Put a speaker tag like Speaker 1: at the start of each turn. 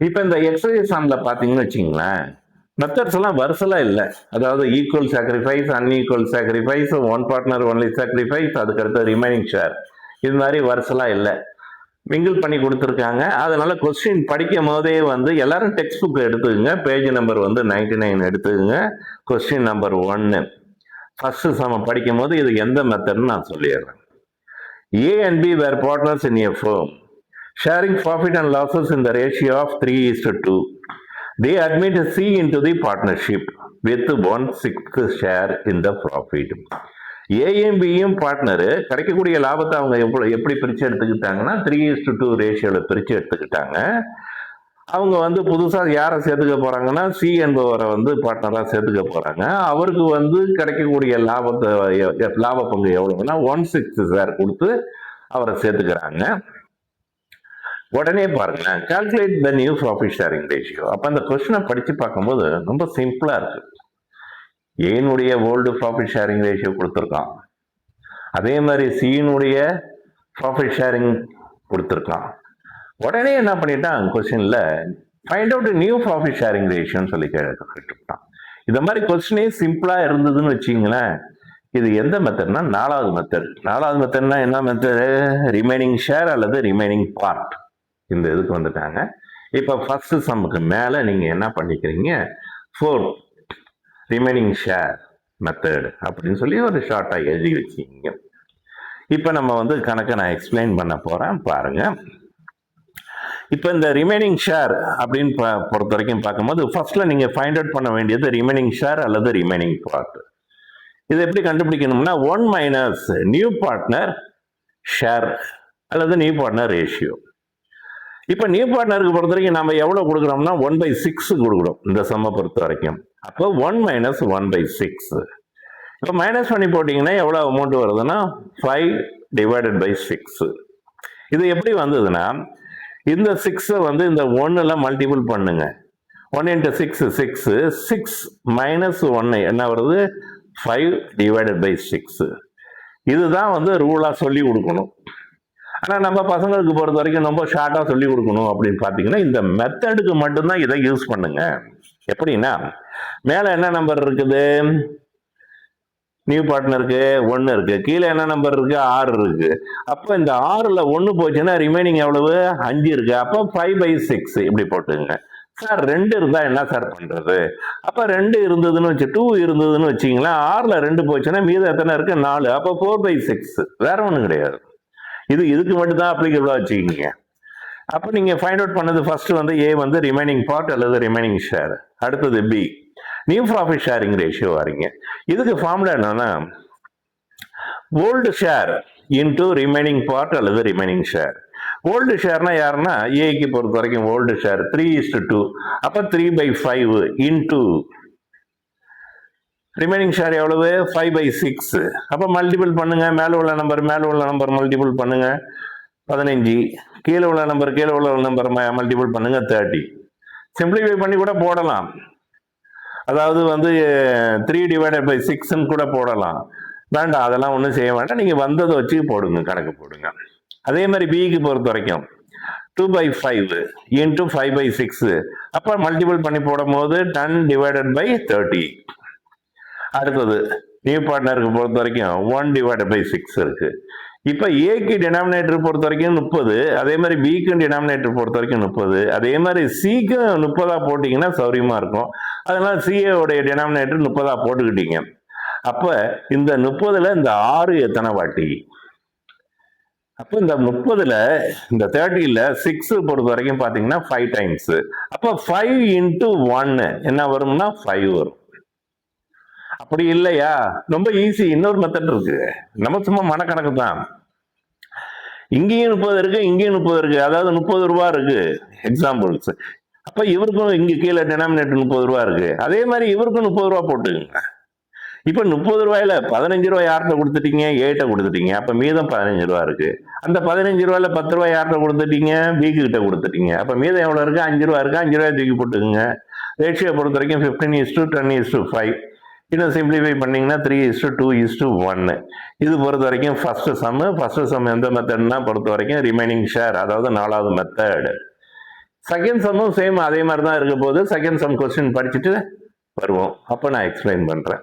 Speaker 1: இப்போ இந்த எக்ஸசைஸ் சம்ல பார்த்தீங்கன்னு வச்சுங்களேன், மெத்தட்ஸ் எல்லாம் வரிசலா இல்ல. அதாவது equal sacrifice, unequal sacrifice, one partner only sacrifice, அதுக்கடுத்து ரிமைனிங் ஷேர். இது மாதிரி வரிசலா இல்ல. மிங்கிள் பண்ணி கொடுத்துருக்காங்க. அதனால கொஸ்டின் படிக்கும் போதே வந்து எல்லாரும் டெக்ஸ்ட் புக் எடுத்துக்கங்க. பேஜ் நம்பர் வந்து 99 எடுத்துக்கங்க. Question number 1. ஃபர்ஸ்ட் சம படிக்கும் போது இது எந்த மெத்தட்னு நான் சொல்லிடுறேன். A and B were partners in a firm, sharing profit and losses in the ratio of 3:2. They admit C into the partnership with 1/6 share in the profit. ஏயும் பியும் பார்ட்னரு கிடைக்கக்கூடிய லாபத்தை அவங்க எப்படி பிரிச்சு எடுத்துக்கிட்டாங்கன்னா 3:2 ரேஷியோல பிரிச்சு எடுத்துக்கிட்டாங்க. அவங்க வந்து புதுசா யாரை சேர்த்துக்க போறாங்கன்னா சி என்பவரை வந்து பார்ட்னரா சேர்த்துக்க போறாங்க. அவருக்கு வந்து கிடைக்கக்கூடிய லாப பங்கு எவ்வளவுன்னா 1/6 ஷேர் கொடுத்து அவரை சேர்த்துக்கிறாங்க. உடனே பாருங்க, calculate the new profit sharing ratio. அப்ப அந்த கொஸ்டினை படிச்சு பார்க்கும்போது ரொம்ப சிம்பிளா இருக்கு. ஏனுடைய ஓல்டு ப்ராஃபிட் ஷேரிங் ரேஷியோ கொடுத்துருக்கான், அதே மாதிரி சியினுடைய ப்ராஃபிட் ஷேரிங் கொடுத்துருக்கான். உடனே என்ன பண்ணிட்டான் கொஸ்டின்ல find out new profit sharing ரேஷியோன்னு சொல்லி கேட்டுட்டான். இந்த மாதிரி கொஸ்டினே சிம்பிளா இருந்ததுன்னு வச்சிங்களேன். இது எந்த மெத்தட்னா நாலாவது மெத்தட். நாலாவது மெத்தட்னா என்ன மெத்தடு? ரிமைனிங் ஷேர் அல்லது ரிமைனிங் பார்ட். இந்த இதுக்கு வந்துட்டாங்க. இப்போ ஃபர்ஸ்ட் சம்முக்கு மேல நீங்க என்ன பண்ணிக்கிறீங்க, 4 ரிமைனிங் ஷேர் மெத்தட் அப்படின்னு சொல்லி ஒரு ஷார்ட்டா எழுதி வச்சிங்க. இப்போ நம்ம வந்து கணக்கை நான் எக்ஸ்பிளைன் பண்ண போறேன், பாருங்க. இப்போ இந்த ரிமைனிங் ஷேர் அப்படின்னு பொறுத்த வரைக்கும் பார்க்கும்போது ஃபர்ஸ்ட்ல நீங்க ஃபைண்ட் அவுட் பண்ண வேண்டியது ரிமைனிங் ஷேர் அல்லது ரிமைனிங் பார்ட். இது எப்படி கண்டுபிடிக்கணும்னா 1 மைனஸ் நியூ பார்ட்னர் ஷேர் அல்லது நியூ பார்ட்னர் ரேஷியோ. இப்போ நியூ பார்ட்னருக்கு பொறுத்த வரைக்கும் நம்ம எவ்வளவு கொடுக்குறோம்னா 1/6 கொடுக்குறோம் இந்த சம்மை பொறுத்த வரைக்கும். அப்போ 1 மைனஸ் 1/6. இப்போ மைனஸ் பண்ணி போட்டீங்கன்னா எவ்வளவு அமௌண்ட் வருதுன்னா 5/6. இது எப்படி வந்ததுன்னா இந்த 6 வந்து இந்த 1ல மல்டிபிள் பண்ணுங்க. 1 into 6 6. 6 minus 1 என்ன வருது? 5/6. இதுதான் வந்து ரூலா சொல்லி கொடுக்கணும். ஆனா நம்ம பசங்களுக்கு பொறுத்த வரைக்கும் ரொம்ப ஷார்ட்டா சொல்லி கொடுக்கணும் அப்படின்னு பாத்தீங்கன்னா இந்த மெத்தடுக்கு மட்டும்தான் இதை யூஸ் பண்ணுங்க. எப்படின்னா மேல என்ன நம்பர் இருக்குது? நியூ பார்ட்னருக்கு 1 இருக்கு, கீழே என்ன நம்பர் இருக்கு? 6 இருக்கு. அப்ப இந்த 6ல 1 போச்சுன்னா ரிமைனிங் எவ்வளவு? 5 இருக்கு. அப்போ 5/6 இப்படி போட்டுங்க. சார் 2 இருந்தா என்ன சார் பண்றது? அப்ப 2 இருந்ததுன்னு வச்சு 2 இருந்ததுன்னு வச்சீங்களா, 6ல 2 போச்சுன்னா மீதம் எத்தனை இருக்கு? 4. அப்போ 4/6. வேற ஒண்ணும் கிடையாது. இதுக்கு மட்டும் தான் அப்ளிகபிளா வச்சுக்கிங்க. அப்ப நீங்க ஃபைண்ட் அவுட் பண்ணது ஃபர்ஸ்ட் வந்து ஏ வந்து ரிமைனிங் பார்ட் அல்லது ரிமைனிங் ஷேர். அடுத்தது be new profit sharing ratio வரீங்க. இதுக்கு ஃபார்முலா என்னன்னா old share into remaining part அல்லது ரிமைனிங் ஷேர். ஓல்டு ஷேர்னா யாருன்னா ஏக்கு பொறுத்த வரைக்கும் ஓல்டு ஷேர் 3:2. அப்ப 3/5 இன்டூ ரிமைனிங் ஷேர் எவ்வளவு? 5/6. அப்ப மல்டிபிள் பண்ணுங்க. மேல உள்ள நம்பர் மல்டிபிள் பண்ணுங்க 15. கீழே உள்ள நம்பர் மல்டிபிள் பண்ணுங்க 30. சிம்பிளிஃபை பண்ணி கூட போடலாம். அதாவது வந்து 3/6 கூட போடலாம். வேண்டாம், அதெல்லாம் ஒன்றும் செய்ய வேண்டாம். நீங்க வந்ததை வச்சு போடுங்க, கணக்கு போடுங்க. அதே மாதிரி பிக்கு பொறுத்த வரைக்கும் 2/5 இன்டூ 5/6. அப்ப மல்டிபிள் பண்ணி போடும் போது 10/30. அடுத்தது நியூ பார்ட்னருக்கு பொறுத்த வரைக்கும் 1/6 இருக்கு. இப்ப ஏக்கு டினாமினேட்டர் பொறுத்த வரைக்கும் 30, அதே மாதிரி பிக்கு டினாமினேட்டர் பொறுத்த வரைக்கும் 30, அதே மாதிரி சிக்கு 30 போட்டீங்கன்னா சௌரியமா இருக்கும். அதனால சிஏடைய டினாமினேட்டர் 30 போட்டுக்கிட்டீங்க. அப்ப இந்த 30ல இந்த 6 எத்தனை வாட்டி? அப்ப இந்த 30ல இந்த 30ல 6 பொறுத்த வரைக்கும் பாத்தீங்கன்னா 5 டைம்ஸ். அப்ப 5 into 1 என்ன வரும்னா 5 வரும். அப்படி இல்லையா? ரொம்ப ஈஸி. இன்னொரு மெத்தட் இருக்கு. நம்ம சும்மா மனக்கணக்கு தான். இங்கேயும் 30 இருக்கு, இங்கேயும் 30 இருக்கு. அதாவது 30 ரூபா இருக்கு எக்ஸாம்பிள்ஸ். அப்ப இவருக்கும் இங்க கீழே டினாமினேட்டர் 30 ரூபா இருக்கு. அதே மாதிரி இவருக்கும் 30 ரூபா போட்டுங்க. இப்ப 30 ரூபாயில 15 ரூபாய் யார்கிட்ட கொடுத்துட்டீங்க? ஏட்ட கொடுத்துட்டீங்க. அப்ப மீதம் 15 ரூபா இருக்கு. அந்த 15 ரூபாயில 10 ரூபாய் யார்கிட்ட கொடுத்துட்டீங்க? பிக்கு கிட்ட கொடுத்துட்டீங்க. அப்ப மீதம் எவ்வளவு இருக்கு? 5 ரூபா இருக்கு. 5 ரூபாய் தூக்கி போட்டுக்குங்க. ரேஷியோ பொறுத்த வரைக்கும் 15:10:5. இன்னும் சிம்பிளிஃபை பண்ணீங்கன்னா 3:2:1. இது பொறுத்த வரைக்கும் ஃபர்ஸ்ட் சம் எந்த மெத்தட்னா பொறுத்த வரைக்கும் ரிமைனிங் ஷேர், அதாவது நாலாவது மெத்தட். செகண்ட் சம்மும் சேம் அதே மாதிரி தான் இருக்க போது. செகண்ட் சம் கொஸ்டின் படிச்சுட்டு வருவோம், அப்போ நான் எக்ஸ்பிளைன் பண்ணுறேன்.